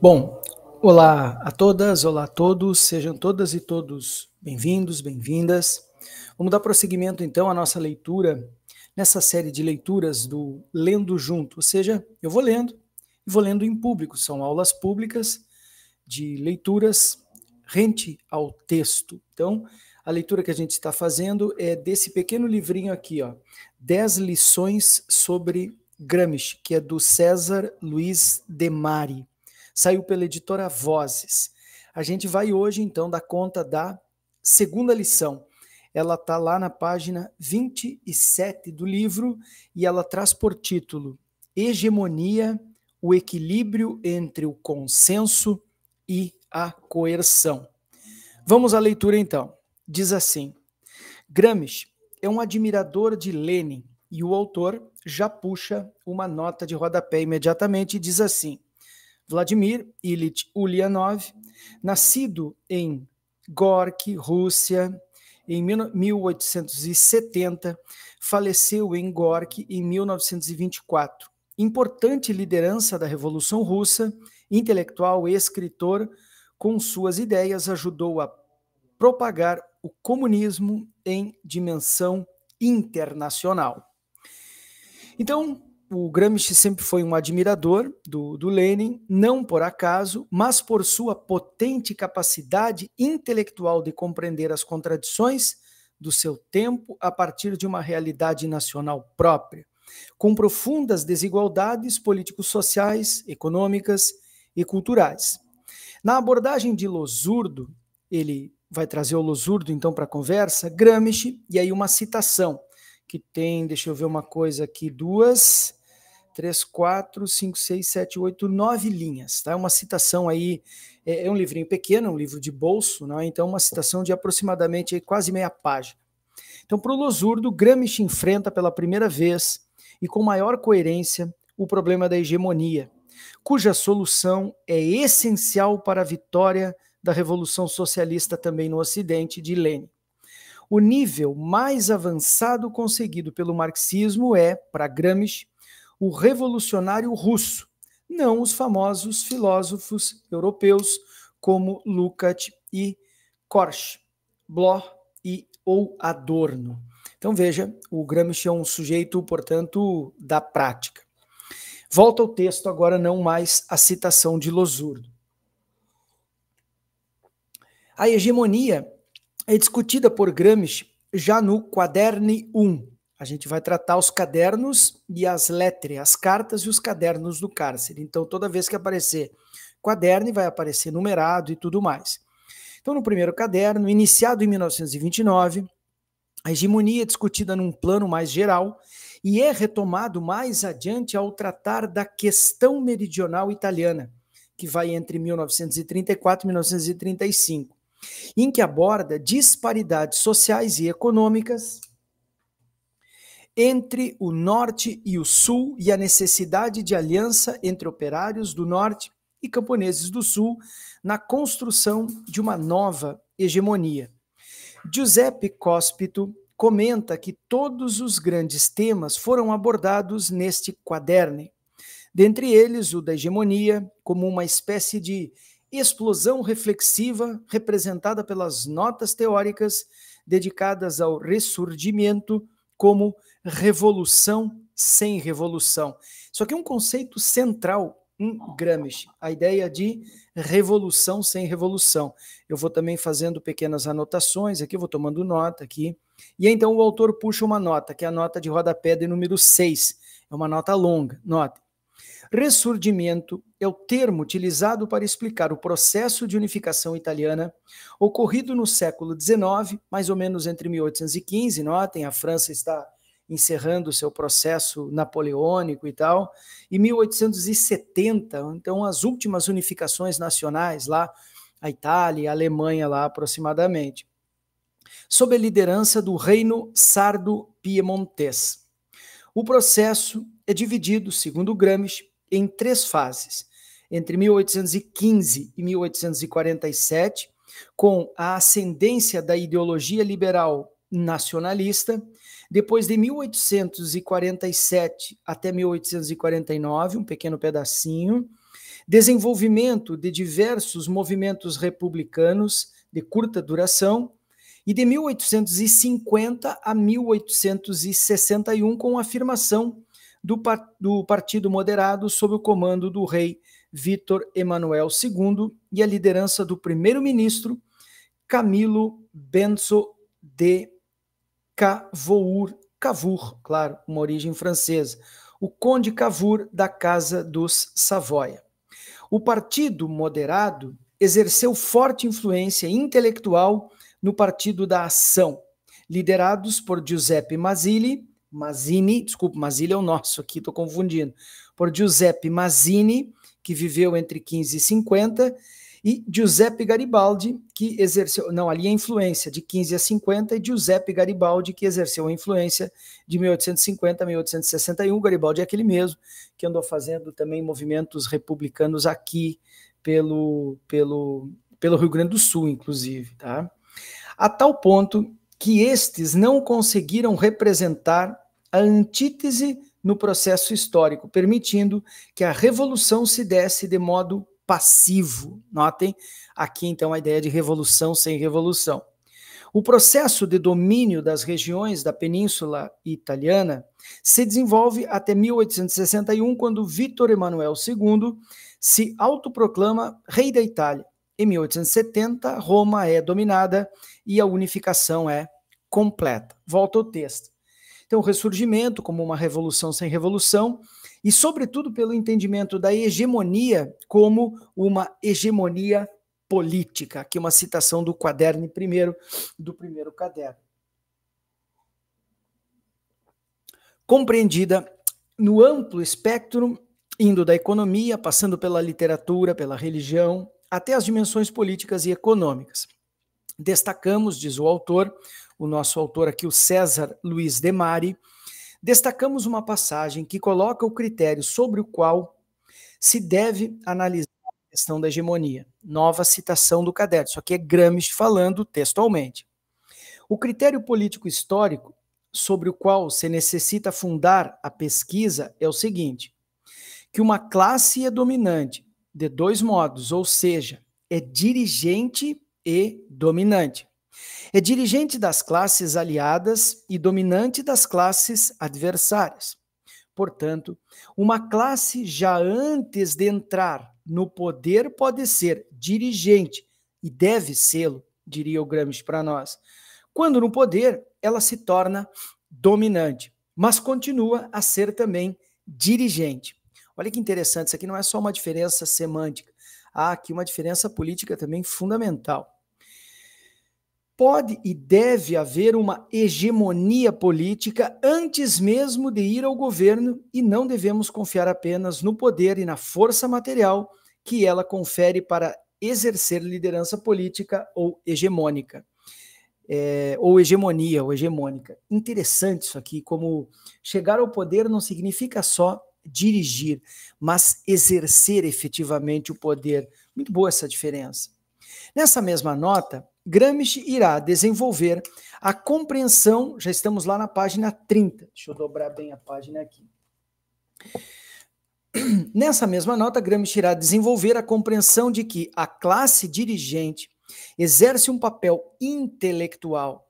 Bom, olá a todas, olá a todos, sejam todas e todos bem-vindos, bem-vindas. Vamos dar prosseguimento então à nossa leitura nessa série de leituras do Lendo Junto, ou seja, eu vou lendo e vou lendo em público, são aulas públicas de leituras rente ao texto. Então, a leitura que a gente está fazendo é desse pequeno livrinho aqui, ó, 10 lições sobre Gramsci, que é do César Luiz Demari. Saiu pela editora Vozes. A gente vai hoje, então, dar conta da segunda lição. Ela está lá na página 27 do livro e ela traz por título Hegemonia, o equilíbrio entre o consenso e a coerção. Vamos à leitura, então. Diz assim: Gramsci é um admirador de Lenin e o autor já puxa uma nota de rodapé imediatamente e diz assim: Vladimir Ilyich Ulyanov, nascido em Gorky, Rússia, em 1870, faleceu em Gorky em 1924. Importante liderança da Revolução Russa, intelectual e escritor, com suas ideias ajudou a propagar o comunismo em dimensão internacional. Então, o Gramsci sempre foi um admirador do Lenin, não por acaso, mas por sua potente capacidade intelectual de compreender as contradições do seu tempo a partir de uma realidade nacional própria, com profundas desigualdades político-sociais, econômicas e culturais. Na abordagem de Losurdo, ele vai trazer o Losurdo então para a conversa, Gramsci, e aí uma citação, que tem, deixa eu ver uma coisa aqui, 2, 3, 4, 5, 6, 7, 8, 9 linhas, tá? Uma citação aí, é um livrinho pequeno, um livro de bolso, né? Então uma citação de aproximadamente quase meia página. Então, para o Losurdo, Gramsci enfrenta pela primeira vez e com maior coerência o problema da hegemonia, cuja solução é essencial para a vitória da Revolução Socialista também no Ocidente de Lenin. O nível mais avançado conseguido pelo marxismo é, para Gramsci, o revolucionário russo, não os famosos filósofos europeus como Lukács e Korsch, Bloch ou Adorno. Então veja, o Gramsci é um sujeito, portanto, da prática. Volta ao texto agora, não mais a citação de Losurdo. A hegemonia é discutida por Gramsci já no Quaderni 1. A gente vai tratar os cadernos e as letras, as cartas e os cadernos do cárcere. Então, toda vez que aparecer quaderno, vai aparecer numerado e tudo mais. Então, no primeiro caderno, iniciado em 1929, a hegemonia é discutida num plano mais geral e é retomado mais adiante ao tratar da questão meridional italiana, que vai entre 1934 e 1935. Em que aborda disparidades sociais e econômicas entre o norte e o sul e a necessidade de aliança entre operários do norte e camponeses do sul na construção de uma nova hegemonia. Giuseppe Cospito comenta que todos os grandes temas foram abordados neste quaderno, dentre eles o da hegemonia como uma espécie de explosão reflexiva representada pelas notas teóricas dedicadas ao ressurgimento como revolução sem revolução. Isso aqui é um conceito central em Gramsci, a ideia de revolução sem revolução. Eu vou também fazendo pequenas anotações aqui, vou tomando nota aqui. E então o autor puxa uma nota, que é a nota de rodapé de número 6. É uma nota longa, nota. Ressurgimento é o termo utilizado para explicar o processo de unificação italiana ocorrido no século XIX, mais ou menos entre 1815, notem, a França está encerrando o seu processo napoleônico e tal, e 1870, então as últimas unificações nacionais lá, a Itália e a Alemanha lá aproximadamente, sob a liderança do reino sardo-piemontês. O processo é dividido, segundo Gramsci, em 3 fases, entre 1815 e 1847, com a ascendência da ideologia liberal nacionalista, Depois de 1847 até 1849, um pequeno pedacinho, desenvolvimento de diversos movimentos republicanos de curta duração, e de 1850 a 1861, com a afirmação do Partido Moderado sob o comando do rei Vítor Emanuel II e a liderança do primeiro-ministro Camilo Benso de Cavour, claro, uma origem francesa, o conde Cavour da Casa dos Savoia. O Partido Moderado exerceu forte influência intelectual no Partido da Ação, liderados por Giuseppe Mazzini, Mazzini é o nosso aqui, estou confundindo, por Giuseppe Mazzini, que viveu entre 15 e 50, e Giuseppe Garibaldi, que exerceu, não, ali a influência de 15 a 50, e Giuseppe Garibaldi, que exerceu a influência de 1850 a 1861. Garibaldi é aquele mesmo que andou fazendo também movimentos republicanos aqui pelo Rio Grande do Sul, inclusive, tá? A tal ponto que estes não conseguiram representar a antítese no processo histórico, permitindo que a revolução se desse de modo passivo. Notem aqui, então, a ideia de revolução sem revolução. O processo de domínio das regiões da Península Italiana se desenvolve até 1861, quando Vítor Emanuel II se autoproclama rei da Itália. Em 1870, Roma é dominada e a unificação é completa. Volta ao texto. Então, o ressurgimento como uma revolução sem revolução e, sobretudo, pelo entendimento da hegemonia como uma hegemonia política. Aqui uma citação do caderno do primeiro caderno. Compreendida no amplo espectro, indo da economia, passando pela literatura, pela religião, até as dimensões políticas e econômicas. Destacamos, diz o autor, o nosso autor aqui, o César Luiz de Mari, destacamos uma passagem que coloca o critério sobre o qual se deve analisar a questão da hegemonia. Nova citação do caderno, isso aqui é Gramsci falando textualmente. O critério político histórico sobre o qual se necessita fundar a pesquisa é o seguinte, que uma classe é dominante de dois modos, ou seja, é dirigente e dominante. É dirigente das classes aliadas e dominante das classes adversárias. Portanto, uma classe já antes de entrar no poder pode ser dirigente e deve sê-lo, diria o Gramsci para nós. Quando no poder, ela se torna dominante, mas continua a ser também dirigente. Olha que interessante, isso aqui não é só uma diferença semântica, há aqui uma diferença política também fundamental. Pode e deve haver uma hegemonia política antes mesmo de ir ao governo e não devemos confiar apenas no poder e na força material que ela confere para exercer liderança política ou hegemônica. Ou hegemonia, ou hegemônica. Interessante isso aqui, como chegar ao poder não significa só dirigir, mas exercer efetivamente o poder. Muito boa essa diferença. Nessa mesma nota, Gramsci irá desenvolver a compreensão, já estamos lá na página 30, deixa eu dobrar bem a página aqui. Nessa mesma nota, Gramsci irá desenvolver a compreensão de que a classe dirigente exerce um papel intelectual,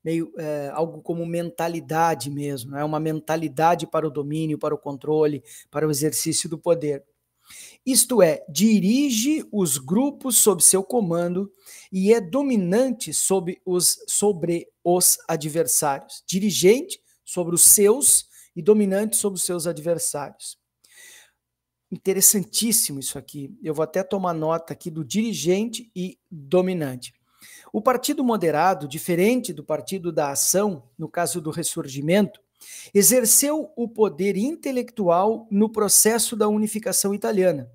meio algo como mentalidade mesmo, uma mentalidade para o domínio, para o controle, para o exercício do poder. Isto é, dirige os grupos sob seu comando e é dominante sobre os adversários. Dirigente sobre os seus e dominante sobre os seus adversários. Interessantíssimo isso aqui. Eu vou até tomar nota aqui do dirigente e dominante. O Partido Moderado, diferente do Partido da Ação, no caso do Ressurgimento, exerceu o poder intelectual no processo da unificação italiana,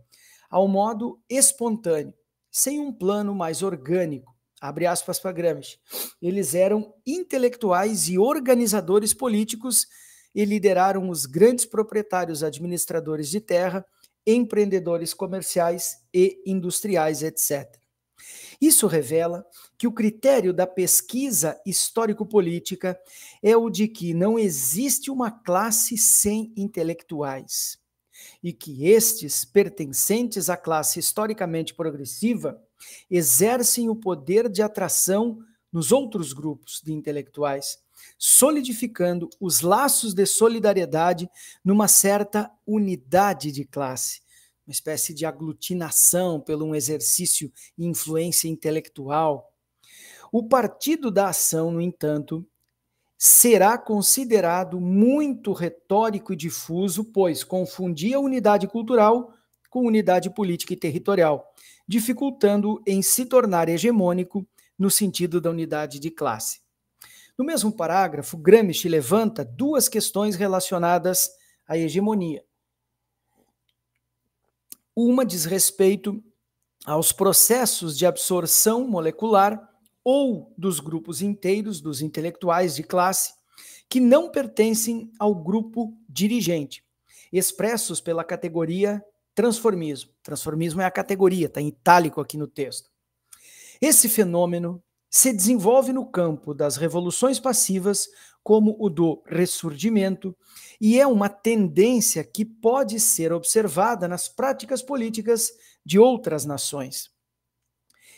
ao modo espontâneo, sem um plano mais orgânico. Abre aspas para Gramsci. Eles eram intelectuais e organizadores políticos e lideraram os grandes proprietários administradores de terra, empreendedores comerciais e industriais, etc. Isso revela que o critério da pesquisa histórico-política é o de que não existe uma classe sem intelectuais e que estes, pertencentes à classe historicamente progressiva, exercem o poder de atração nos outros grupos de intelectuais, solidificando os laços de solidariedade numa certa unidade de classe, uma espécie de aglutinação pelo um exercício e influência intelectual. O Partido da Ação, no entanto, será considerado muito retórico e difuso, pois confundia unidade cultural com unidade política e territorial, dificultando em se tornar hegemônico no sentido da unidade de classe. No mesmo parágrafo, Gramsci levanta duas questões relacionadas à hegemonia. Uma diz respeito aos processos de absorção molecular ou dos grupos inteiros dos intelectuais de classe que não pertencem ao grupo dirigente, expressos pela categoria transformismo. Transformismo é a categoria, está em itálico aqui no texto. Esse fenômeno se desenvolve no campo das revoluções passivas, como o do ressurgimento, e é uma tendência que pode ser observada nas práticas políticas de outras nações.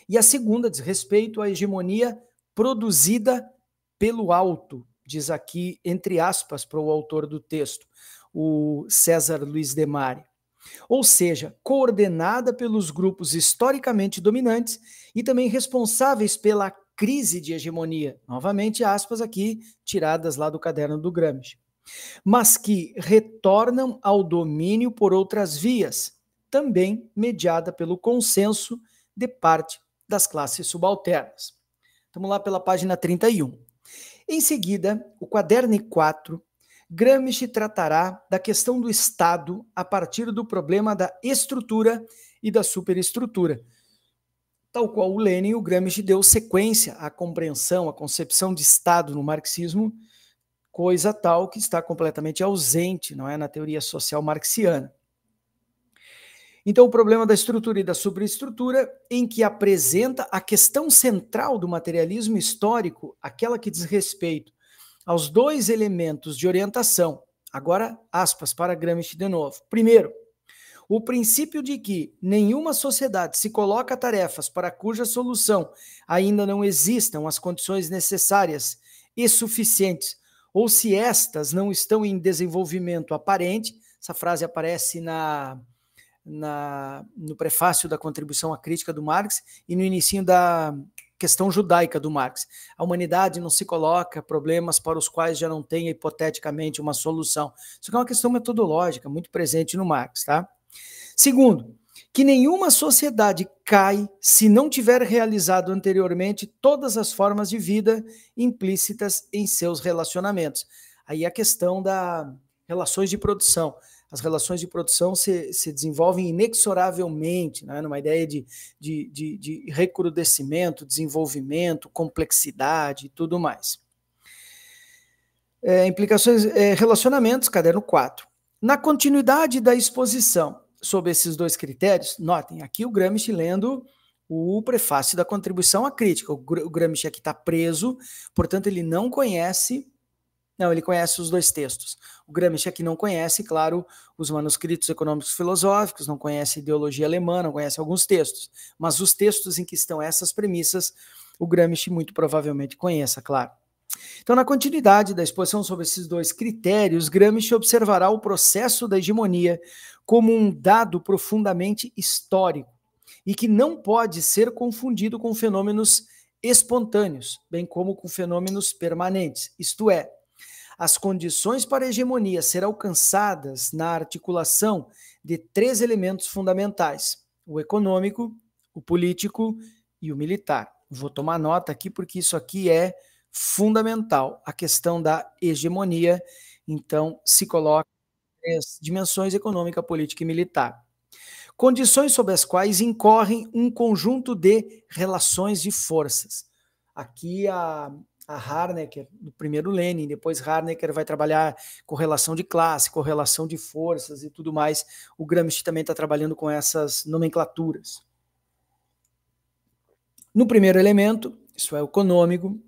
E a segunda diz respeito à hegemonia produzida pelo alto, diz aqui, entre aspas, para o autor do texto, o César Luiz de Mari. Ou seja, coordenada pelos grupos historicamente dominantes e também responsáveis pela crise de hegemonia, novamente aspas aqui, tiradas lá do caderno do Gramsci, mas que retornam ao domínio por outras vias, também mediada pelo consenso de parte das classes subalternas. Estamos lá pela página 31. Em seguida, o quaderno 4, Gramsci tratará da questão do Estado a partir do problema da estrutura e da superestrutura. Tal qual o Lenin, o Gramsci deu sequência à compreensão, à concepção de Estado no marxismo, coisa tal que está completamente ausente, não é, na teoria social marxiana. Então, o problema da estrutura e da superestrutura, em que apresenta a questão central do materialismo histórico, aquela que diz respeito aos dois elementos de orientação. Agora, aspas para Gramsci de novo. Primeiro, o princípio de que nenhuma sociedade se coloca tarefas para cuja solução ainda não existam as condições necessárias e suficientes, ou se estas não estão em desenvolvimento aparente. Essa frase aparece no prefácio da Contribuição à Crítica do Marx e no início da questão judaica do Marx. A humanidade não se coloca problemas para os quais já não tem hipoteticamente uma solução. Isso é uma questão metodológica muito presente no Marx, tá? Segundo, que nenhuma sociedade cai se não tiver realizado anteriormente todas as formas de vida implícitas em seus relacionamentos. Aí a questão das relações de produção. As relações de produção se desenvolvem inexoravelmente, né, numa ideia de recrudescimento, desenvolvimento, complexidade e tudo mais. Implicações, relacionamentos, caderno 4. Na continuidade da exposição sobre esses dois critérios, notem, aqui o Gramsci lendo o prefácio da Contribuição à Crítica. O Gramsci aqui está preso, portanto ele não conhece... Não, ele conhece os dois textos. O Gramsci aqui não conhece, claro, os manuscritos econômicos filosóficos, não conhece a ideologia alemã, não conhece alguns textos. Mas os textos em que estão essas premissas, o Gramsci muito provavelmente conheça, claro. Então, na continuidade da exposição sobre esses dois critérios, Gramsci observará o processo da hegemonia como um dado profundamente histórico e que não pode ser confundido com fenômenos espontâneos, bem como com fenômenos permanentes, isto é, as condições para a hegemonia ser alcançadas na articulação de três elementos fundamentais: o econômico, o político e o militar. Vou tomar nota aqui porque isso aqui é fundamental. A questão da hegemonia, então, se coloca em três dimensões: econômica, política e militar. Condições sobre as quais incorrem um conjunto de relações de forças. Aqui a Harnecker, no primeiro Lenin, depois Harnecker vai trabalhar correlação de classe, correlação de forças e tudo mais. O Gramsci também está trabalhando com essas nomenclaturas. No primeiro elemento, isso é econômico,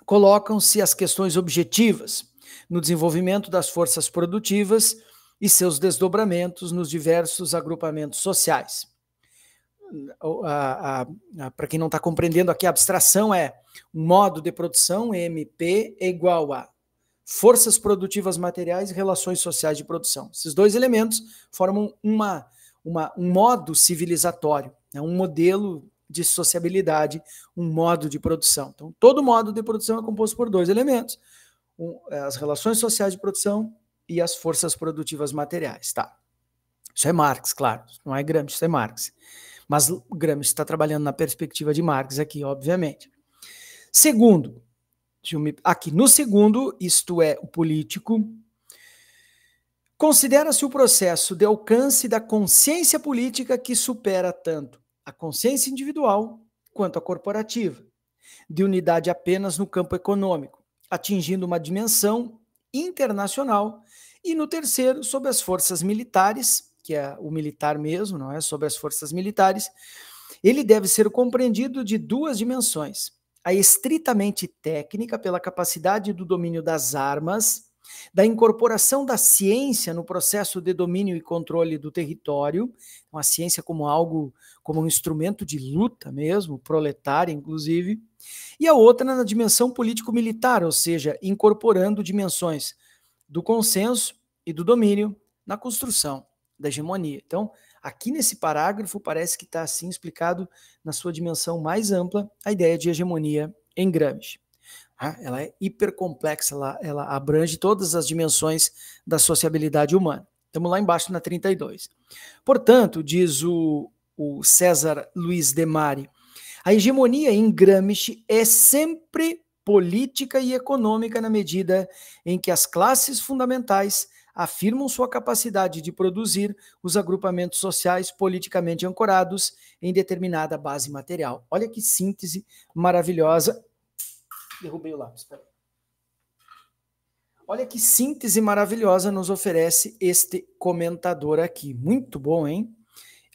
colocam-se as questões objetivas no desenvolvimento das forças produtivas e seus desdobramentos nos diversos agrupamentos sociais. Para quem não está compreendendo aqui, a abstração é um modo de produção, MP, é igual a forças produtivas materiais e relações sociais de produção. Esses dois elementos formam um modo civilizatório, né, um modelo de sociabilidade, um modo de produção. Então, todo modo de produção é composto por dois elementos, as relações sociais de produção e as forças produtivas materiais. Tá? Isso é Marx, claro, não é Gramsci, isso é Marx. Mas Gramsci está trabalhando na perspectiva de Marx aqui, obviamente. Segundo, aqui no segundo, isto é, o político, considera-se o processo de alcance da consciência política que supera tanto a consciência individual quanto a corporativa, de unidade apenas no campo econômico, atingindo uma dimensão internacional, e no terceiro, sobre as forças militares, que é o militar mesmo, não é? Sobre as forças militares, ele deve ser compreendido de duas dimensões: a estritamente técnica, pela capacidade do domínio das armas, da incorporação da ciência no processo de domínio e controle do território, a ciência como algo, como um instrumento de luta mesmo, proletária inclusive, e a outra na dimensão político-militar, ou seja, incorporando dimensões do consenso e do domínio na construção da hegemonia. Então, aqui nesse parágrafo parece que está assim explicado na sua dimensão mais ampla a ideia de hegemonia em Gramsci. Ela é hipercomplexa, ela abrange todas as dimensões da sociabilidade humana. Estamos lá embaixo na 32. Portanto, diz o César Luiz de Mari, a hegemonia em Gramsci é sempre política e econômica na medida em que as classes fundamentais afirmam sua capacidade de produzir os agrupamentos sociais politicamente ancorados em determinada base material. Olha que síntese maravilhosa. Derrubei o lápis, peraí. Olha que síntese maravilhosa nos oferece este comentador aqui. Muito bom, hein?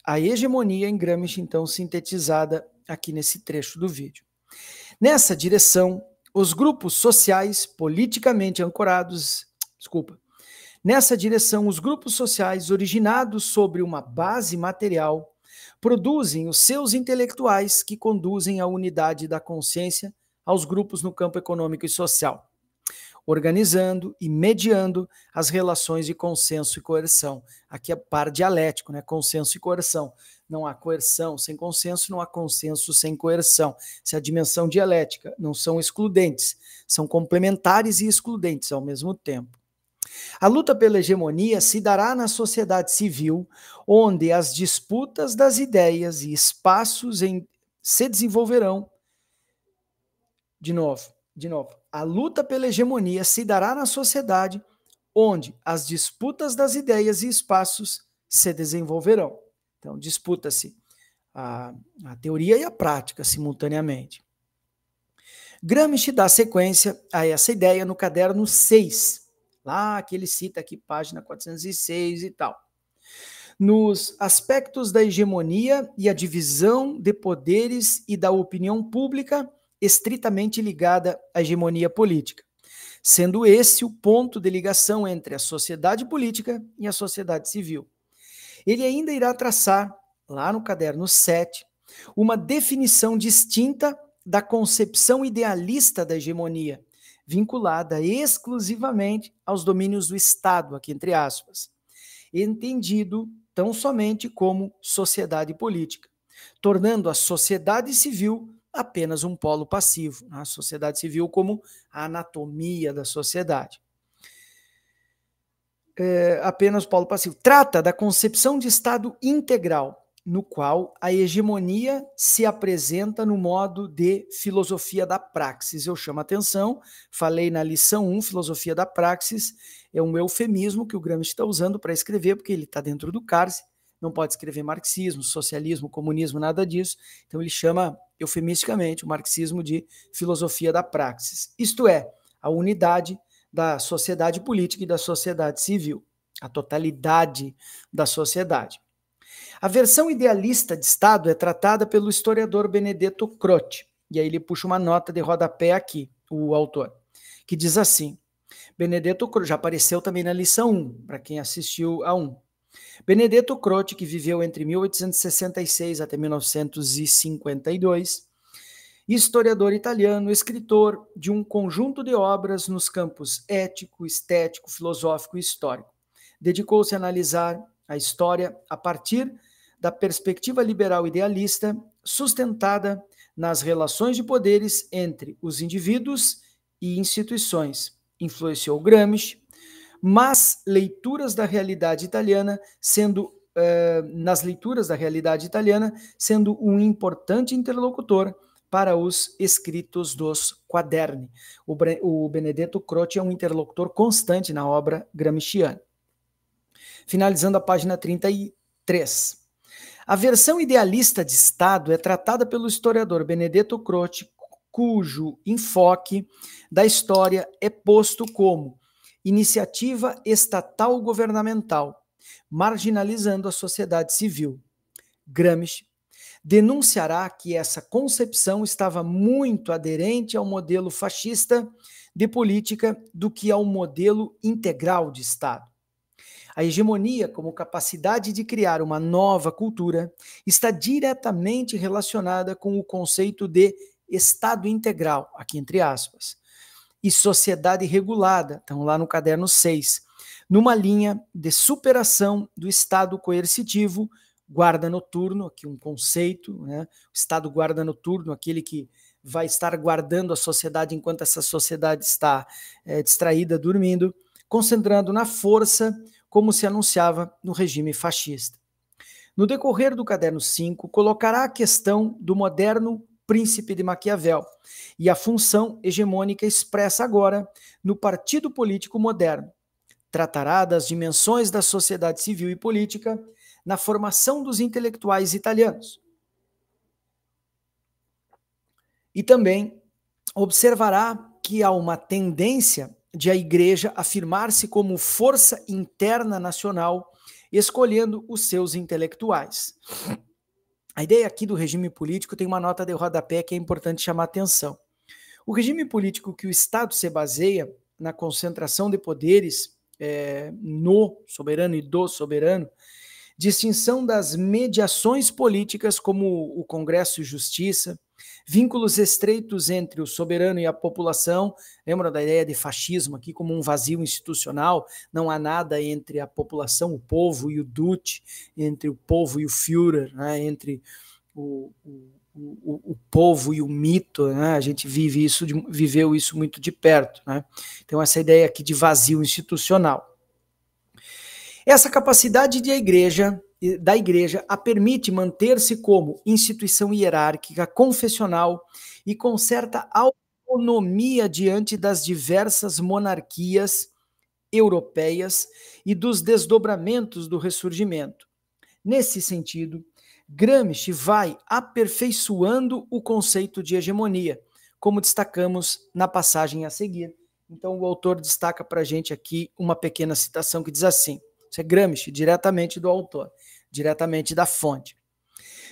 A hegemonia em Gramsci, então, sintetizada aqui nesse trecho do vídeo. Nessa direção, os grupos sociais politicamente ancorados, nessa direção, os grupos sociais originados sobre uma base material produzem os seus intelectuais que conduzem a unidade da consciência aos grupos no campo econômico e social, organizando e mediando as relações de consenso e coerção. Aqui é par dialético, né? Consenso e coerção. Não há coerção sem consenso, não há consenso sem coerção. Essa é a dimensão dialética, não são excludentes, são complementares e excludentes ao mesmo tempo. A luta pela hegemonia se dará na sociedade civil, onde as disputas das ideias e espaços se desenvolverão. De novo. A luta pela hegemonia se dará na sociedade, onde as disputas das ideias e espaços se desenvolverão. Então, disputa-se a teoria e a prática simultaneamente. Gramsci dá sequência a essa ideia no caderno 6, lá que ele cita aqui, página 406 e tal. Nos aspectos da hegemonia e a divisão de poderes e da opinião pública estritamente ligada à hegemonia política, sendo esse o ponto de ligação entre a sociedade política e a sociedade civil. Ele ainda irá traçar, lá no caderno 7, uma definição distinta da concepção idealista da hegemonia, vinculada exclusivamente aos domínios do Estado, aqui entre aspas, entendido tão somente como sociedade política, tornando a sociedade civil apenas um polo passivo, a sociedade civil como a anatomia da sociedade. Apenas polo passivo. Trata da concepção de Estado integral, no qual a hegemonia se apresenta no modo de filosofia da praxis. Eu chamo a atenção, falei na lição 1, filosofia da praxis, é um eufemismo que o Gramsci está usando para escrever, porque ele está dentro do cárcere, não pode escrever marxismo, socialismo, comunismo, nada disso, então ele chama eufemisticamente o marxismo de filosofia da praxis, isto é, a unidade da sociedade política e da sociedade civil, a totalidade da sociedade. A versão idealista de Estado é tratada pelo historiador Benedetto Croce, e aí ele puxa uma nota de rodapé aqui, o autor, que diz assim, Benedetto Croce, já apareceu também na lição 1, para quem assistiu a 1. Benedetto Croce, que viveu entre 1866 até 1952, historiador italiano, escritor de um conjunto de obras nos campos ético, estético, filosófico e histórico. Dedicou-se a analisar a história a partir da perspectiva liberal idealista, sustentada nas relações de poderes entre os indivíduos e instituições. Influenciou Gramsci, mas nas leituras da realidade italiana, sendo um importante interlocutor para os escritos dos quaderni. O Benedetto Croce é um interlocutor constante na obra gramsciana. Finalizando a página 33. A versão idealista de Estado é tratada pelo historiador Benedetto Croce, cujo enfoque da história é posto como iniciativa estatal governamental, marginalizando a sociedade civil. Gramsci denunciará que essa concepção estava muito aderente ao modelo fascista de política do que ao modelo integral de Estado. A hegemonia, como capacidade de criar uma nova cultura, está diretamente relacionada com o conceito de Estado integral, aqui entre aspas, e sociedade regulada, estão lá no caderno 6, numa linha de superação do Estado coercitivo, guarda noturno, aqui um conceito, né? O Estado guarda noturno, aquele que vai estar guardando a sociedade enquanto essa sociedade está distraída, dormindo, concentrando na força, como se anunciava no regime fascista. No decorrer do caderno 5, colocará a questão do moderno príncipe de Maquiavel e a função hegemônica expressa agora no partido político moderno. Tratará das dimensões da sociedade civil e política na formação dos intelectuais italianos. E também observará que há uma tendência de a Igreja afirmar-se como força interna nacional, escolhendo os seus intelectuais. A ideia aqui do regime político tem uma nota de rodapé que é importante chamar a atenção. O regime político que o Estado se baseia na concentração de poderes no soberano e do soberano, distinção das mediações políticas como o Congresso e Justiça, vínculos estreitos entre o soberano e a população, lembra da ideia de fascismo aqui como um vazio institucional, não há nada entre a população, o povo e o Duce, entre o povo e o Führer, né? Entre o povo e o mito, né? A gente viveu isso muito de perto, né? Então essa ideia aqui de vazio institucional. Essa capacidade da igreja a permite manter-se como instituição hierárquica, confessional e com certa autonomia diante das diversas monarquias europeias e dos desdobramentos do ressurgimento. Nesse sentido, Gramsci vai aperfeiçoando o conceito de hegemonia, como destacamos na passagem a seguir. Então o autor destaca para a gente aqui uma pequena citação que diz assim, isso é Gramsci, diretamente do autor, diretamente da fonte.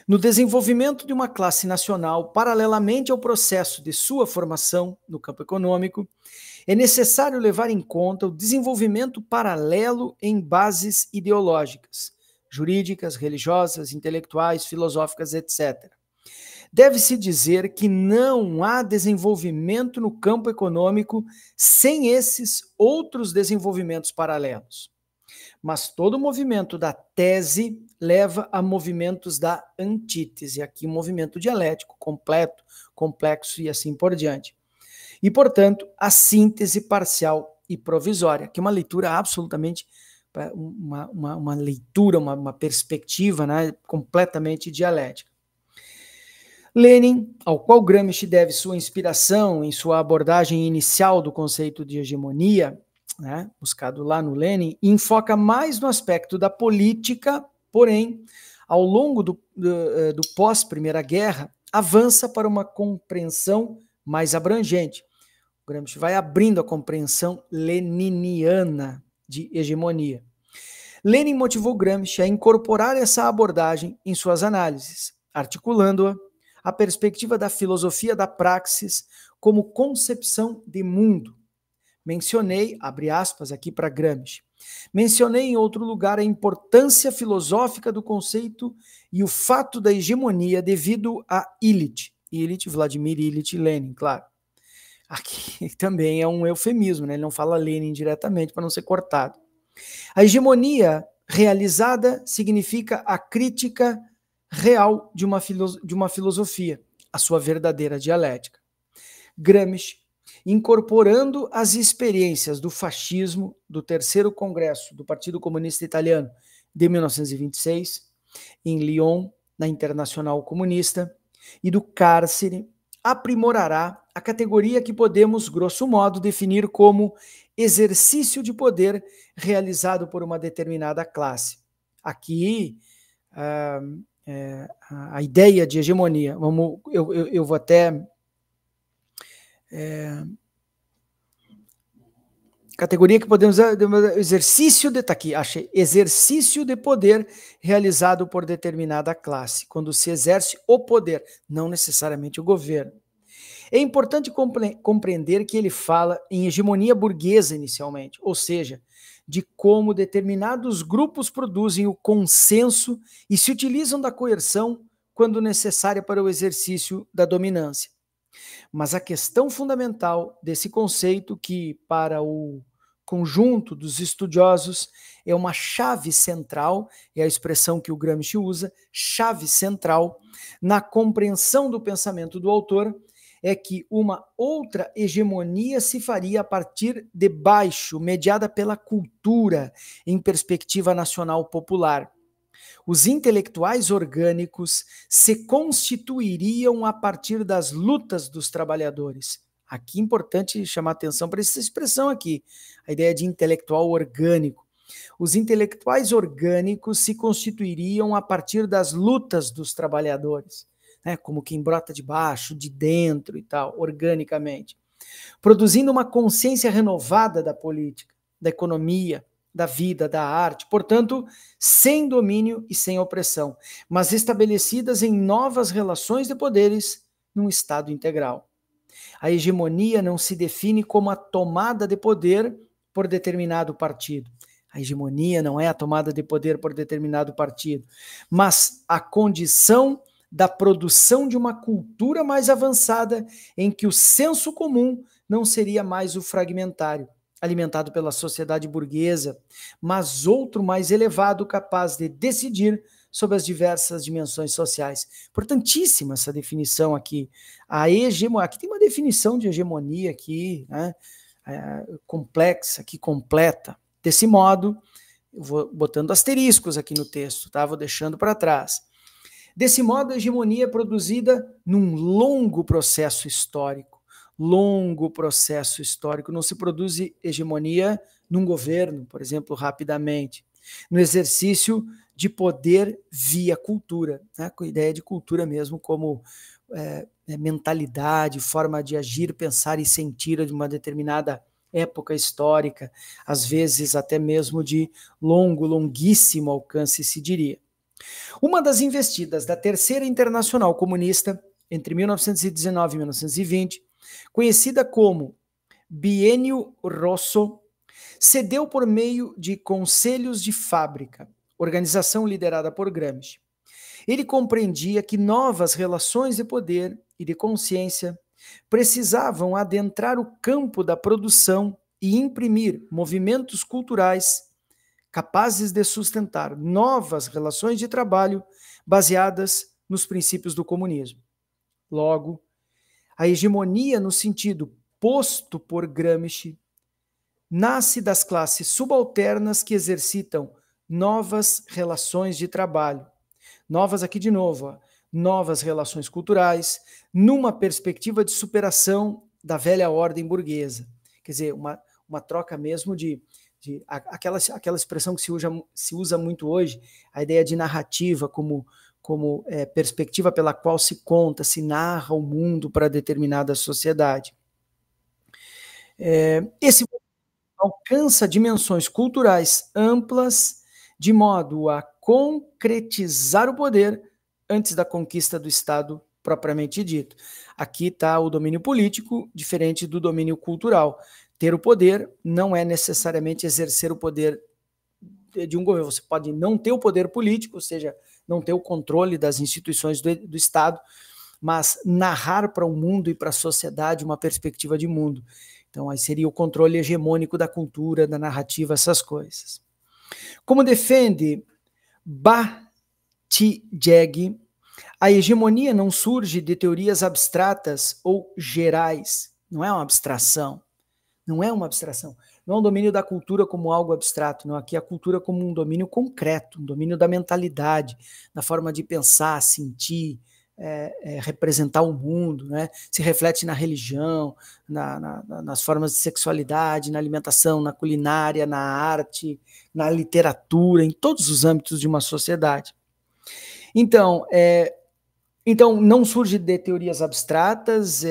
No desenvolvimento de uma classe nacional, paralelamente ao processo de sua formação no campo econômico, é necessário levar em conta o desenvolvimento paralelo em bases ideológicas, jurídicas, religiosas, intelectuais, filosóficas, etc. Deve-se dizer que não há desenvolvimento no campo econômico sem esses outros desenvolvimentos paralelos. Mas todo movimento da tese leva a movimentos da antítese, aqui um movimento dialético, completo, complexo e assim por diante. E, portanto, a síntese parcial e provisória, que é uma leitura absolutamente, uma leitura, uma perspectiva, né, completamente dialética. Lenin, ao qual Gramsci deve sua inspiração em sua abordagem inicial do conceito de hegemonia, né, buscado lá no Lenin, enfoca mais no aspecto da política, porém, ao longo do pós-Primeira Guerra, avança para uma compreensão mais abrangente. O Gramsci vai abrindo a compreensão leniniana de hegemonia. Lenin motivou Gramsci a incorporar essa abordagem em suas análises, articulando-a à perspectiva da filosofia da praxis como concepção de mundo. Mencionei, abre aspas aqui para Gramsci, mencionei em outro lugar a importância filosófica do conceito e o fato da hegemonia devido a Illich, Vladimir Illich Lenin, claro. Aqui também é um eufemismo, né? Ele não fala Lenin diretamente para não ser cortado. A hegemonia realizada significa a crítica real de uma filosofia, a sua verdadeira dialética. Gramsci, incorporando as experiências do fascismo, do terceiro congresso do Partido Comunista Italiano de 1926, em Lyon, na Internacional Comunista, e do cárcere, aprimorará a categoria que podemos, grosso modo, definir como exercício de poder realizado por uma determinada classe. Aqui, a ideia de hegemonia, eu vou até... categoria que podemos... exercício de... Tá aqui, achei. Exercício de poder realizado por determinada classe, quando se exerce o poder, não necessariamente o governo. É importante compreender que ele fala em hegemonia burguesa inicialmente, ou seja, de como determinados grupos produzem o consenso e se utilizam da coerção quando necessária para o exercício da dominância. Mas a questão fundamental desse conceito, que para o conjunto dos estudiosos é uma chave central, é a expressão que o Gramsci usa, chave central, na compreensão do pensamento do autor, é que uma outra hegemonia se faria a partir de baixo, mediada pela cultura, em perspectiva nacional popular. Os intelectuais orgânicos se constituiriam a partir das lutas dos trabalhadores. Aqui é importante chamar atenção para essa expressão aqui, a ideia de intelectual orgânico. Os intelectuais orgânicos se constituiriam a partir das lutas dos trabalhadores, né, como quem brota de baixo, de dentro e tal, organicamente, produzindo uma consciência renovada da política, da economia, da vida, da arte, portanto, sem domínio e sem opressão, mas estabelecidas em novas relações de poderes num Estado integral. A hegemonia não se define como a tomada de poder por determinado partido. A hegemonia não é a tomada de poder por determinado partido, mas a condição da produção de uma cultura mais avançada em que o senso comum não seria mais o fragmentário, alimentado pela sociedade burguesa, mas outro mais elevado capaz de decidir sobre as diversas dimensões sociais. Importantíssima essa definição aqui. A hegemonia, aqui tem uma definição de hegemonia aqui, né, complexa, aqui completa. Desse modo, eu vou botando asteriscos aqui no texto, tá? Vou deixando para trás. Desse modo, a hegemonia é produzida num longo processo histórico. Não se produz hegemonia num governo, por exemplo, rapidamente. No exercício de poder via cultura, né? Com a ideia de cultura mesmo como mentalidade, forma de agir, pensar e sentir de uma determinada época histórica, às vezes até mesmo de longuíssimo alcance, se diria. Uma das investidas da Terceira Internacional Comunista, entre 1919 e 1920, conhecida como Biênio Rosso, cedeu por meio de conselhos de fábrica, organização liderada por Gramsci. Ele compreendia que novas relações de poder e de consciência precisavam adentrar o campo da produção e imprimir movimentos culturais capazes de sustentar novas relações de trabalho baseadas nos princípios do comunismo. Logo, a hegemonia, no sentido posto por Gramsci, nasce das classes subalternas que exercitam novas relações de trabalho. Novas aqui de novo, ó, novas relações culturais, numa perspectiva de superação da velha ordem burguesa. Quer dizer, uma troca mesmo de aquela expressão que se usa muito hoje, a ideia de narrativa como perspectiva pela qual se conta, se narra o mundo para determinada sociedade. Esse alcança dimensões culturais amplas, de modo a concretizar o poder antes da conquista do Estado propriamente dito. Aqui está o domínio político, diferente do domínio cultural. Ter o poder não é necessariamente exercer o poder de um governo. Você pode não ter o poder político, ou seja, não ter o controle das instituições do Estado, mas narrar para o mundo e para a sociedade uma perspectiva de mundo. Então, aí seria o controle hegemônico da cultura, da narrativa, essas coisas. Como defende Buttigieg, a hegemonia não surge de teorias abstratas ou gerais, não é uma abstração. Não é uma abstração. Não é um domínio da cultura como algo abstrato, não. Aqui é a cultura como um domínio concreto, um domínio da mentalidade, da forma de pensar, sentir, representar o mundo, né? Se reflete na religião, nas formas de sexualidade, na alimentação, na culinária, na arte, na literatura, em todos os âmbitos de uma sociedade. Então, não surge de teorias abstratas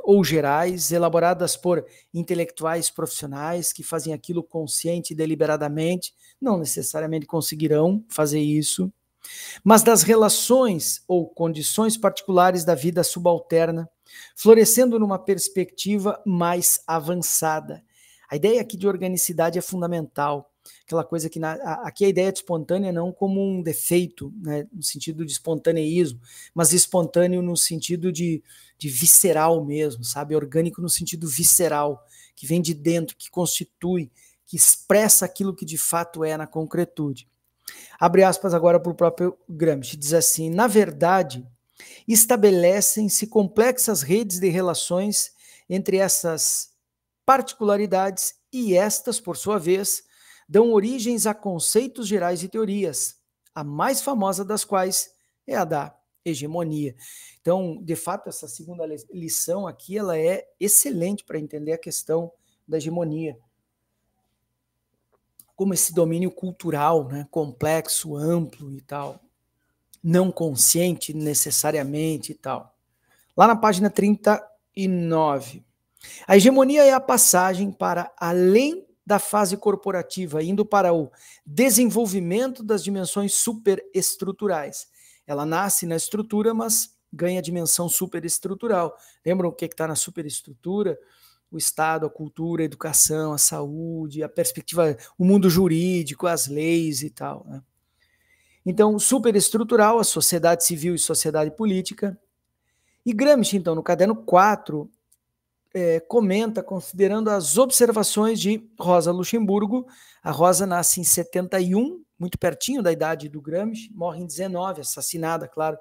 ou gerais, elaboradas por intelectuais profissionais que fazem aquilo consciente e deliberadamente, não necessariamente conseguirão fazer isso, mas das relações ou condições particulares da vida subalterna, florescendo numa perspectiva mais avançada. A ideia aqui de organicidade é fundamental. Aquela coisa que aqui a ideia de espontânea não como um defeito, né, no sentido de espontaneísmo, mas espontâneo no sentido de visceral mesmo, sabe? Orgânico no sentido visceral, que vem de dentro, que constitui, que expressa aquilo que de fato é na concretude. Abre aspas agora para o próprio Gramsci, diz assim: na verdade, estabelecem-se complexas redes de relações entre essas particularidades e estas, por sua vez, dão origens a conceitos gerais e teorias, a mais famosa das quais é a da hegemonia. Então, de fato, essa segunda lição aqui, ela é excelente para entender a questão da hegemonia, como esse domínio cultural, né, complexo, amplo e tal, não consciente necessariamente e tal. Lá na página 39, a hegemonia é a passagem para além da fase corporativa, indo para o desenvolvimento das dimensões superestruturais. Ela nasce na estrutura, mas ganha dimensão superestrutural. Lembram o que está na superestrutura? O Estado, a cultura, a educação, a saúde, a perspectiva, o mundo jurídico, as leis e tal, né? Então, superestrutural, a sociedade civil e sociedade política. E Gramsci, então, no caderno 4, comenta, considerando as observações de Rosa Luxemburgo. A Rosa nasce em 71, muito pertinho da idade do Gramsci, morre em 19, assassinada, claro,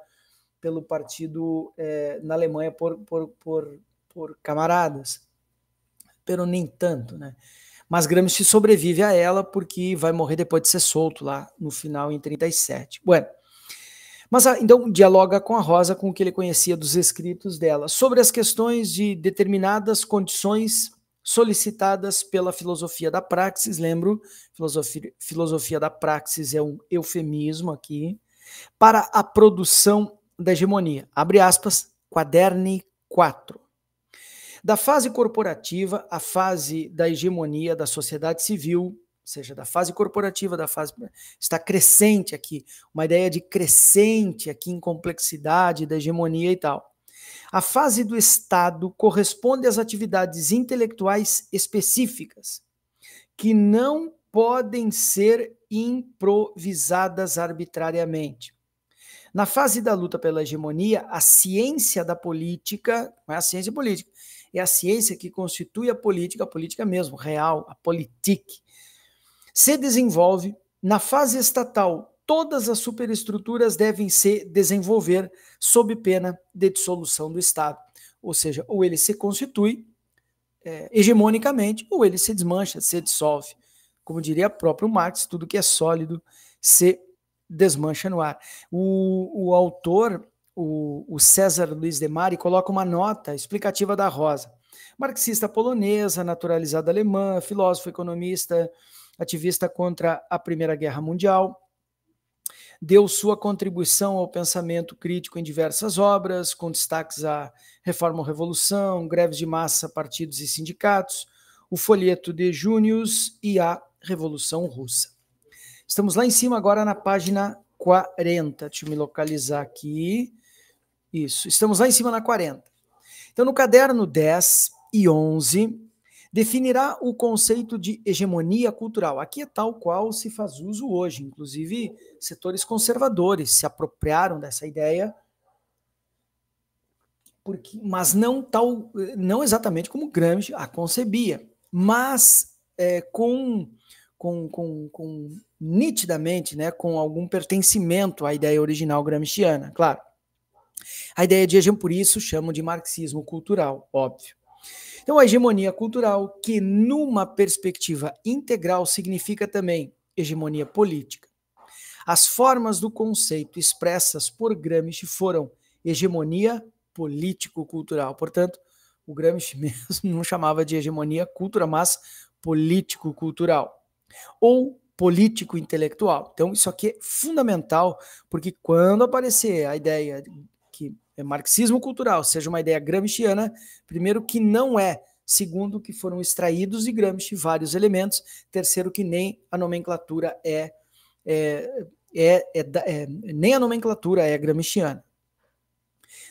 pelo partido na Alemanha por camaradas, pero nem tanto, né? Mas Gramsci sobrevive a ela porque vai morrer depois de ser solto lá no final em 37. Bueno, mas então dialoga com a Rosa com o que ele conhecia dos escritos dela sobre as questões de determinadas condições solicitadas pela filosofia da praxis. Lembro, filosofia da praxis é um eufemismo aqui para a produção da hegemonia. Abre aspas, quaderne 4. Da fase corporativa à fase da hegemonia da sociedade civil, ou seja, da fase corporativa, da fase está crescente aqui, uma ideia de crescente aqui em complexidade da hegemonia e tal. A fase do Estado corresponde às atividades intelectuais específicas, que não podem ser improvisadas arbitrariamente. Na fase da luta pela hegemonia, a ciência da política, não é a ciência política, é a ciência que constitui a política mesmo, real, a politique, se desenvolve. Na fase estatal, todas as superestruturas devem se desenvolver sob pena de dissolução do Estado. Ou seja, ou ele se constitui hegemonicamente, ou ele se desmancha, se dissolve. Como diria próprio Marx, tudo que é sólido se desmancha no ar. O autor, o César Luiz de Mari, coloca uma nota explicativa da Rosa. Marxista polonesa, naturalizada alemã, filósofo, economista, ativista contra a Primeira Guerra Mundial, deu sua contribuição ao pensamento crítico em diversas obras, com destaques à Reforma ou Revolução, Greves de Massa, Partidos e Sindicatos, o Folheto de Június e a Revolução Russa. Estamos lá em cima agora na página 40. Deixa eu me localizar aqui. Isso, estamos lá em cima na 40. Então, no caderno 10 e 11, definirá o conceito de hegemonia cultural. Aqui é tal qual se faz uso hoje. Inclusive, setores conservadores se apropriaram dessa ideia, mas não exatamente como Gramsci a concebia, mas com nitidamente, né, com algum pertencimento à ideia original gramsciana, claro. A ideia de hegemonia, por isso, chamam de marxismo cultural, óbvio. Então, a hegemonia cultural, que numa perspectiva integral significa também hegemonia política. As formas do conceito expressas por Gramsci foram hegemonia político-cultural. Portanto, o Gramsci mesmo não chamava de hegemonia cultural, mas político-cultural. Ou político-intelectual. Então, isso aqui é fundamental, porque quando aparecer a ideia que marxismo cultural seja uma ideia gramsciana, primeiro que não é, segundo que foram extraídos de Gramsci vários elementos, terceiro que nem a nomenclatura nem a nomenclatura é gramsciana.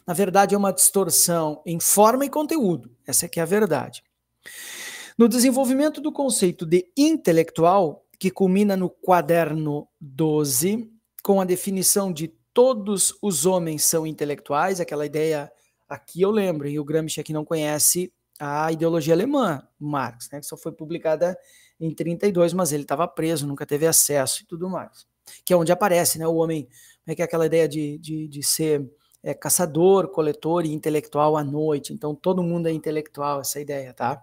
Na verdade, é uma distorção em forma e conteúdo. Essa é que é a verdade. No desenvolvimento do conceito de intelectual, que culmina no quaderno 12, com a definição de todos os homens são intelectuais, aquela ideia, aqui eu lembro, e o Gramsci aqui não conhece a ideologia alemã, Marx, né, que só foi publicada em 32, mas ele estava preso, nunca teve acesso e tudo mais. Que é onde aparece, né, o homem, que é aquela ideia de ser caçador, coletor e intelectual à noite. Então, todo mundo é intelectual, essa ideia, tá?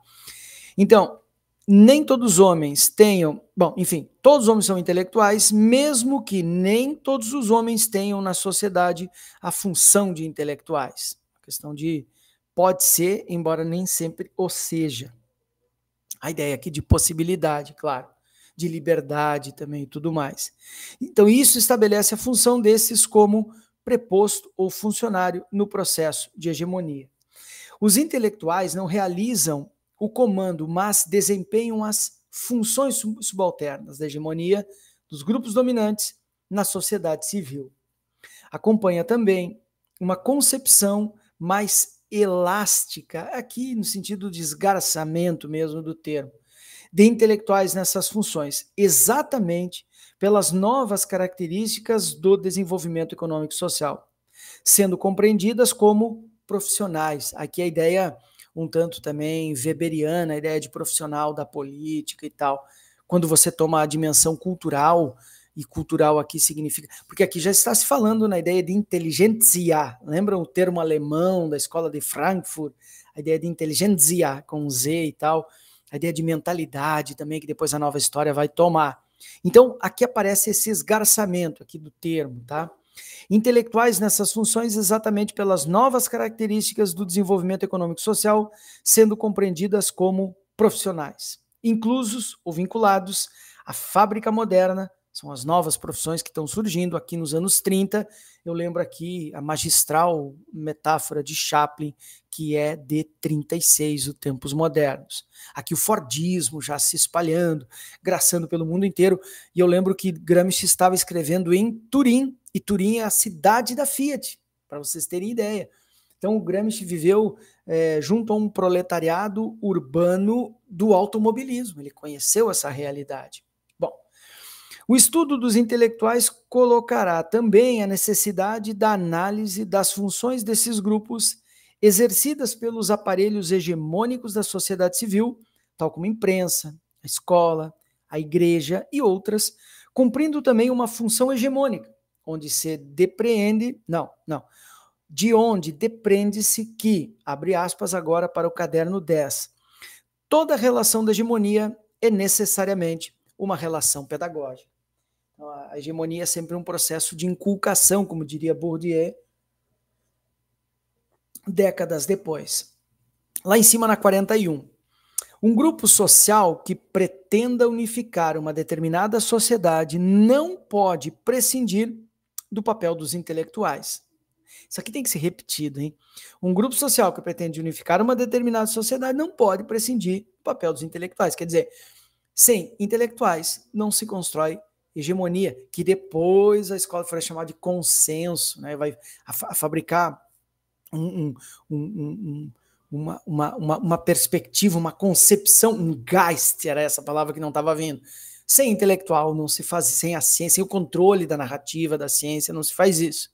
Então, nem todos os homens tenham... Bom, enfim, todos os homens são intelectuais, mesmo que nem todos os homens tenham na sociedade a função de intelectuais. A questão de pode ser, embora nem sempre o seja. A ideia aqui de possibilidade, claro, de liberdade também e tudo mais. Então, isso estabelece a função desses como preposto ou funcionário no processo de hegemonia. Os intelectuais não realizam o comando, mas desempenham as funções subalternas da hegemonia dos grupos dominantes na sociedade civil. Acompanha também uma concepção mais elástica, aqui no sentido de esgarçamento mesmo do termo, de intelectuais nessas funções, exatamente pelas novas características do desenvolvimento econômico e social, sendo compreendidas como profissionais. Aqui a ideia um tanto também weberiana, a ideia de profissional da política e tal. Quando você toma a dimensão cultural, e cultural aqui significa... Porque aqui já está se falando na ideia de inteligência. Lembram o termo alemão da escola de Frankfurt? A ideia de inteligência com Z e tal. A ideia de mentalidade também, que depois a nova história vai tomar. Então, aqui aparece esse esgarçamento aqui do termo, tá? Intelectuais nessas funções exatamente pelas novas características do desenvolvimento econômico e social, sendo compreendidas como profissionais, inclusos ou vinculados à fábrica moderna, são as novas profissões que estão surgindo aqui nos anos 30. Eu lembro aqui a magistral metáfora de Chaplin, que é de 36, os tempos modernos. Aqui o Fordismo já se espalhando, graçando pelo mundo inteiro. E eu lembro que Gramsci estava escrevendo em Turim, e Turim é a cidade da Fiat, para vocês terem ideia. Então o Gramsci viveu junto a um proletariado urbano do automobilismo, ele conheceu essa realidade. O estudo dos intelectuais colocará também a necessidade da análise das funções desses grupos exercidas pelos aparelhos hegemônicos da sociedade civil, tal como a imprensa, a escola, a igreja e outras, cumprindo também uma função hegemônica, onde se depreende, de onde depreende-se que, abre aspas agora para o caderno 10, toda relação da hegemonia é necessariamente uma relação pedagógica. Então, a hegemonia é sempre um processo de inculcação, como diria Bourdieu, décadas depois. Lá em cima, na 41. Um grupo social que pretenda unificar uma determinada sociedade não pode prescindir do papel dos intelectuais. Isso aqui tem que ser repetido, hein? Um grupo social que pretende unificar uma determinada sociedade não pode prescindir do papel dos intelectuais. Quer dizer, sem intelectuais não se constrói hegemonia, que depois a escola foi chamada de consenso, né? Vai fabricar uma perspectiva, uma concepção, um Geist, era essa palavra que não estava vindo. Sem intelectual não se faz, sem a ciência, sem o controle da narrativa da ciência, não se faz isso.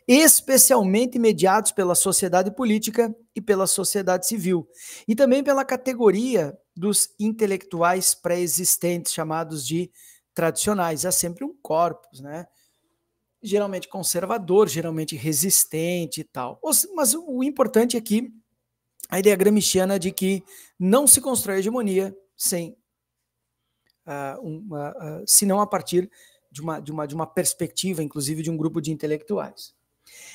Especialmente mediados pela sociedade política e pela sociedade civil, e também pela categoria dos intelectuais pré-existentes, chamados de tradicionais. Há sempre um corpus, né? Geralmente conservador, geralmente resistente e tal. Mas o importante é que a ideia gramsciana de que não se constrói hegemonia sem senão a partir de uma perspectiva, inclusive de um grupo de intelectuais.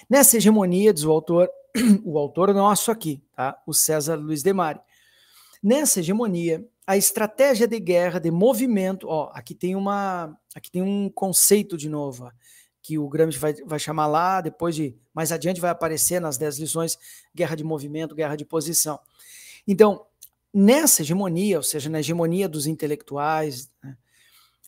Nessa hegemonia, diz o autor nosso aqui, tá? O César Luiz Demari. Nessa hegemonia, a estratégia de guerra, de movimento, aqui tem um conceito de novo, ó, que o Gramsci vai chamar lá, mais adiante vai aparecer nas 10 lições, guerra de movimento, guerra de posição. Então, nessa hegemonia, ou seja, na hegemonia dos intelectuais, né,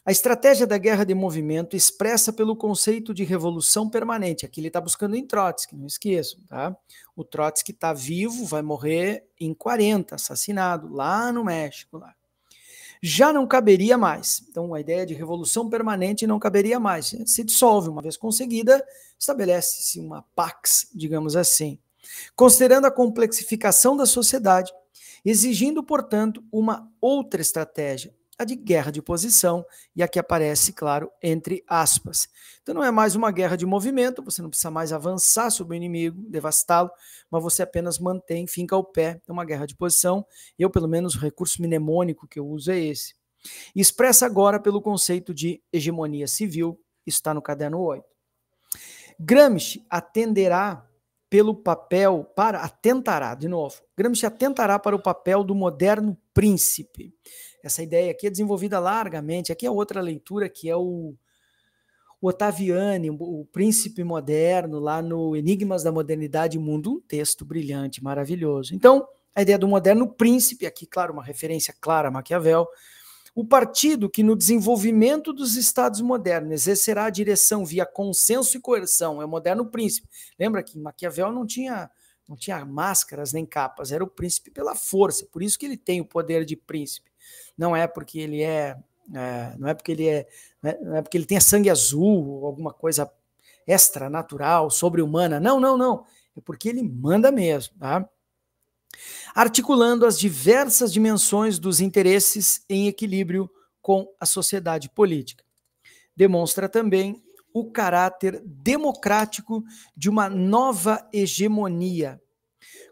a estratégia da guerra de movimento expressa pelo conceito de revolução permanente. Aqui ele está buscando em Trotsky, não esqueçam, tá? O Trotsky está vivo, vai morrer em 40, assassinado, lá no México. Lá. Já não caberia mais. Então, a ideia de revolução permanente não caberia mais. Se dissolve, uma vez conseguida, estabelece-se uma pax, digamos assim. Considerando a complexificação da sociedade, exigindo, portanto, uma outra estratégia, a de guerra de posição, e aqui aparece, claro, entre aspas. Então não é mais uma guerra de movimento, você não precisa mais avançar sobre o inimigo, devastá-lo, mas você apenas mantém, finca o pé. É uma guerra de posição. Eu, pelo menos, o recurso mnemônico que eu uso é esse. E expressa agora pelo conceito de hegemonia civil, isso está no caderno 8. Gramsci atentará para o papel do moderno príncipe. Essa ideia aqui é desenvolvida largamente. Aqui é outra leitura, que é o Ottaviani, o príncipe moderno, lá no Enigmas da Modernidade e Mundo, um texto brilhante, maravilhoso. Então, a ideia do moderno príncipe, aqui, claro, uma referência clara a Maquiavel, o partido que no desenvolvimento dos estados modernos exercerá a direção via consenso e coerção, é o moderno príncipe. Lembra que Maquiavel não tinha máscaras nem capas, era o príncipe pela força, por isso que ele tem o poder de príncipe. Não é porque ele não é porque ele tenha sangue azul ou alguma coisa extranatural, sobre-humana. Não. É porque ele manda mesmo, tá? Articulando as diversas dimensões dos interesses em equilíbrio com a sociedade política. Demonstra também o caráter democrático de uma nova hegemonia,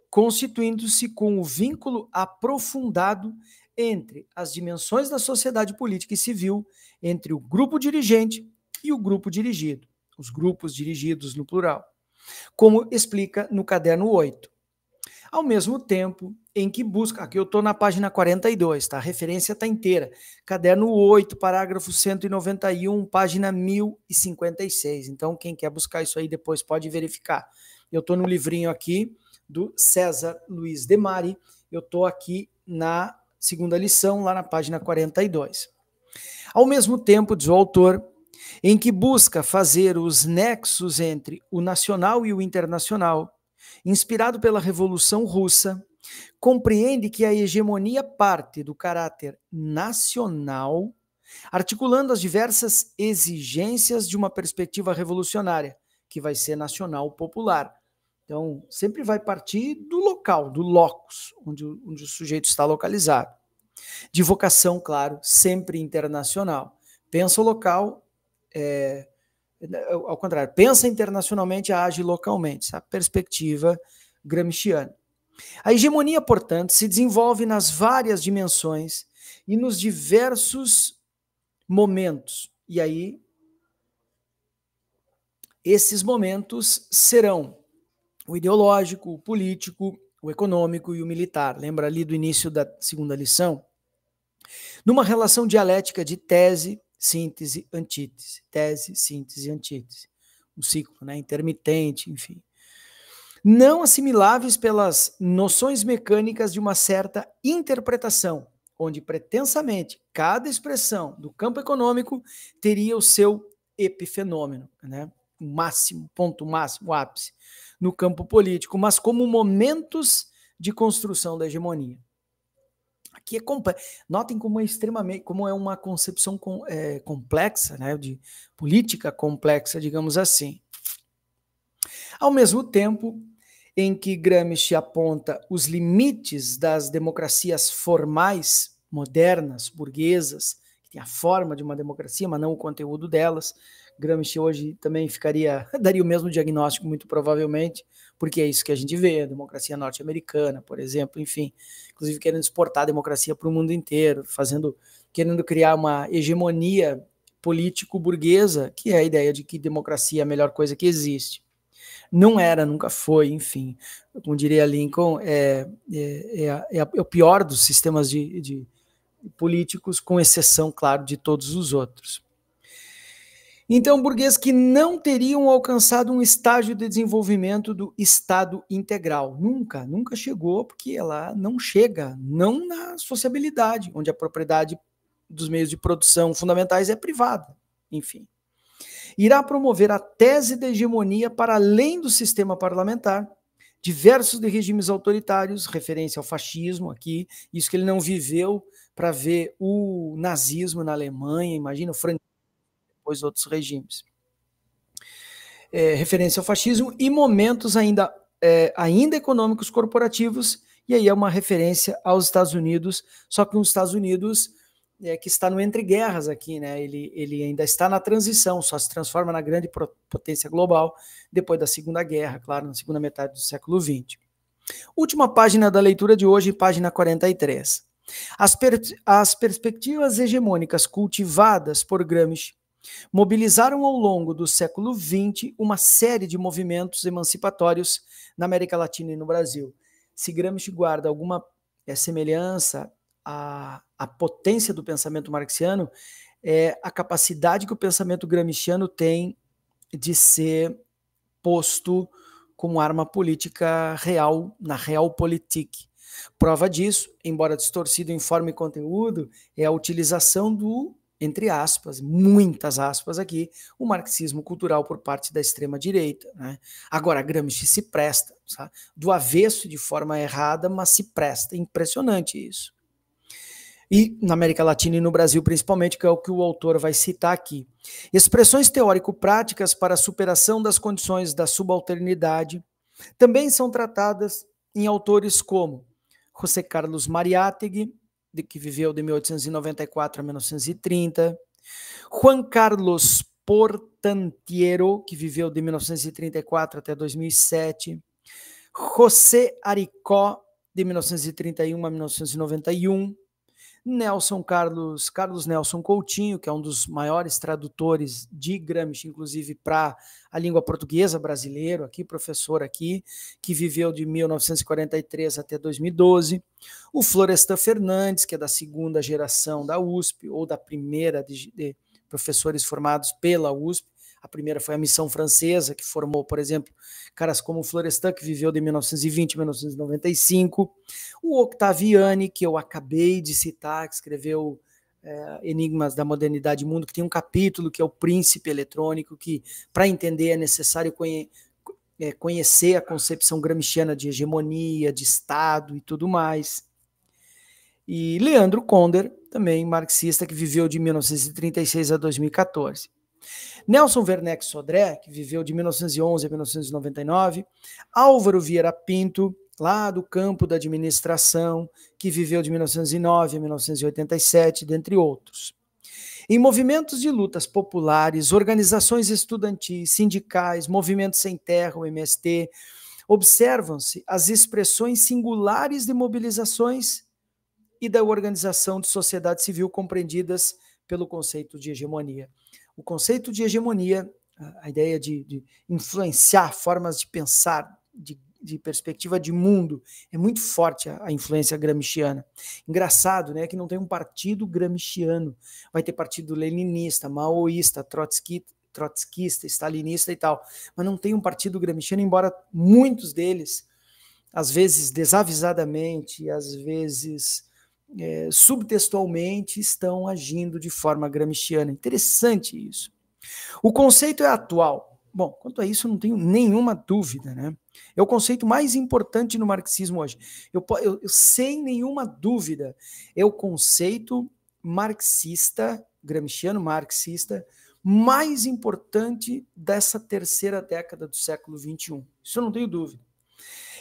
constituindo-se com o vínculo aprofundado entre as dimensões da sociedade política e civil, entre o grupo dirigente e o grupo dirigido, os grupos dirigidos no plural, como explica no caderno 8. Ao mesmo tempo em que busca, aqui eu estou na página 42, tá? A referência está inteira, caderno 8, parágrafo 191, página 1056, então quem quer buscar isso aí depois pode verificar. Eu estou no livrinho aqui do César Luiz Demari, eu estou aqui na segunda lição, lá na página 42. Ao mesmo tempo, diz o autor, em que busca fazer os nexos entre o nacional e o internacional, inspirado pela Revolução Russa, compreende que a hegemonia parte do caráter nacional, articulando as diversas exigências de uma perspectiva revolucionária, que vai ser nacional popular. Então, sempre vai partir do local, do locus, onde o sujeito está localizado. De vocação, claro, sempre internacional. Pensa o local, ao contrário, pensa internacionalmente, age localmente. Essa perspectiva gramsciana. A hegemonia, portanto, se desenvolve nas várias dimensões e nos diversos momentos. E aí, esses momentos serão o ideológico, o político, o econômico e o militar. Lembra ali do início da segunda lição? Numa relação dialética de tese, síntese, antítese. Tese, síntese, antítese. Um ciclo, né, intermitente, enfim. Não assimiláveis pelas noções mecânicas de uma certa interpretação, onde pretensamente cada expressão do campo econômico teria o seu epifenômeno, né? O máximo, ponto máximo, o ápice, no campo político, mas como momentos de construção da hegemonia. Aqui é notem como é extremamente, como é uma concepção complexa, né, de política complexa, digamos assim. Ao mesmo tempo em que Gramsci aponta os limites das democracias formais, modernas, burguesas, que tem a forma de uma democracia, mas não o conteúdo delas, Gramsci hoje também daria o mesmo diagnóstico, muito provavelmente, porque é isso que a gente vê, a democracia norte-americana, por exemplo, enfim, inclusive querendo exportar a democracia para o mundo inteiro, querendo criar uma hegemonia político-burguesa, que é a ideia de que democracia é a melhor coisa que existe. Não era, nunca foi, enfim, como diria Lincoln, é o pior dos sistemas de políticos, com exceção, claro, de todos os outros. Então, burgueses que não teriam alcançado um estágio de desenvolvimento do Estado integral. Nunca chegou, porque ela não chega, não na sociabilidade, onde a propriedade dos meios de produção fundamentais é privada, enfim. Irá promover a tese da hegemonia para além do sistema parlamentar, diversos de regimes autoritários, referência ao fascismo aqui, isso que ele não viveu para ver o nazismo na Alemanha, imagina o franquismo, depois outros regimes. Referência ao fascismo e momentos ainda econômicos corporativos, e aí é uma referência aos Estados Unidos, só que os Estados Unidos que está no entre guerras aqui, né? Ele ainda está na transição, só se transforma na grande potência global depois da Segunda Guerra, claro, na segunda metade do século XX. Última página da leitura de hoje, página 43. As perspectivas hegemônicas cultivadas por Gramsci mobilizaram ao longo do século XX uma série de movimentos emancipatórios na América Latina e no Brasil. Se Gramsci guarda alguma semelhança à potência do pensamento marxiano, é a capacidade que o pensamento gramsciano tem de ser posto como arma política real, na realpolitik. Prova disso, embora distorcido em forma e conteúdo, é a utilização do, entre aspas, muitas aspas aqui, o marxismo cultural por parte da extrema-direita. Né? Agora, Gramsci se presta, sabe? Do avesso, de forma errada, mas se presta. Impressionante isso. E na América Latina e no Brasil, principalmente, que é o que o autor vai citar aqui. Expressões teórico-práticas para a superação das condições da subalternidade também são tratadas em autores como José Carlos Mariátegui, que viveu de 1894 a 1930, Juan Carlos Portantiero, que viveu de 1934 até 2007, José Aricó, de 1931 a 1991, Carlos Nelson Coutinho, que é um dos maiores tradutores de Gramsci, inclusive para a língua portuguesa brasileiro, aqui, professor aqui, que viveu de 1943 até 2012, o Florestan Fernandes, que é da segunda geração da USP, ou da primeira de professores formados pela USP. A primeira foi a missão francesa, que formou, por exemplo, caras como o Florestan, que viveu de 1920 a 1995, o Octaviani, que eu acabei de citar, que escreveu Enigmas da Modernidade e Mundo, que tem um capítulo que é o Príncipe Eletrônico, que, para entender, é necessário conhecer a concepção gramsciana de hegemonia, de Estado e tudo mais. E Leandro Conder, também marxista, que viveu de 1936 a 2014. Nelson Werneck Sodré, que viveu de 1911 a 1999, Álvaro Vieira Pinto, lá do campo da administração, que viveu de 1909 a 1987, dentre outros. Em movimentos de lutas populares, organizações estudantis, sindicais, movimentos sem terra, o MST, observam-se as expressões singulares de mobilizações e da organização de sociedade civil compreendidas pelo conceito de hegemonia. O conceito de hegemonia, a ideia de influenciar formas de pensar, de perspectiva de mundo, é muito forte a influência gramsciana. Engraçado, né, que não tem um partido gramsciano, vai ter partido leninista, maoísta, trotskista, stalinista e tal, mas não tem um partido gramsciano, embora muitos deles, às vezes desavisadamente, às vezes subtextualmente estão agindo de forma gramsciana. Interessante isso. O conceito é atual. Bom, quanto a isso eu não tenho nenhuma dúvida, né? É o conceito mais importante no marxismo hoje. Eu sem nenhuma dúvida, é o conceito marxista, gramsciano marxista, mais importante dessa terceira década do século XXI. Isso eu não tenho dúvida.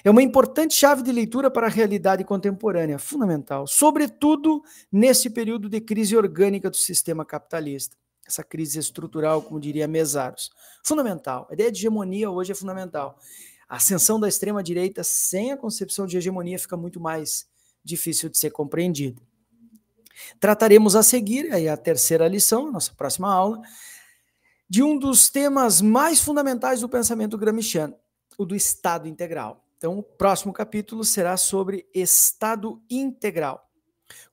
É uma importante chave de leitura para a realidade contemporânea, fundamental, sobretudo nesse período de crise orgânica do sistema capitalista. Essa crise estrutural, como diria Mesaros. Fundamental. A ideia de hegemonia hoje é fundamental. A ascensão da extrema-direita sem a concepção de hegemonia fica muito mais difícil de ser compreendida. Trataremos a seguir, aí a terceira lição, nossa próxima aula, de um dos temas mais fundamentais do pensamento gramsciano, o do Estado integral. Então, o próximo capítulo será sobre Estado integral,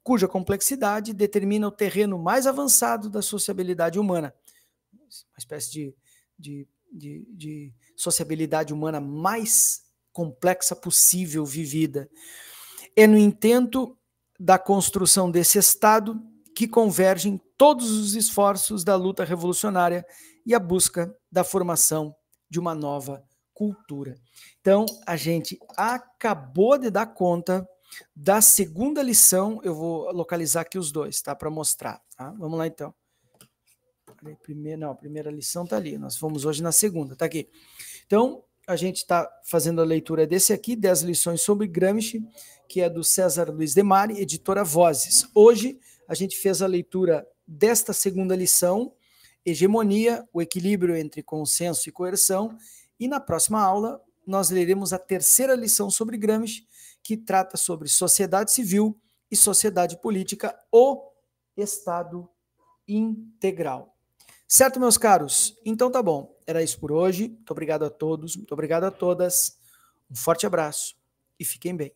cuja complexidade determina o terreno mais avançado da sociabilidade humana. Uma espécie de sociabilidade humana mais complexa possível vivida. É no intento da construção desse Estado que convergem todos os esforços da luta revolucionária e a busca da formação de uma nova cultura. Então, a gente acabou de dar conta da segunda lição. Eu vou localizar aqui os dois, tá? Para mostrar. Tá? Vamos lá, então. A primeira lição está ali. Nós fomos hoje na segunda, está aqui. Então, a gente está fazendo a leitura desse aqui, 10 lições sobre Gramsci, que é do César Luiz de Mari, editora Vozes. Hoje, a gente fez a leitura desta segunda lição, Hegemonia, o equilíbrio entre consenso e coerção, e na próxima aula nós leremos a terceira lição sobre Gramsci, que trata sobre sociedade civil e sociedade política, o Estado integral. Certo, meus caros? Então tá bom. Era isso por hoje. Muito obrigado a todos, muito obrigado a todas. Um forte abraço e fiquem bem.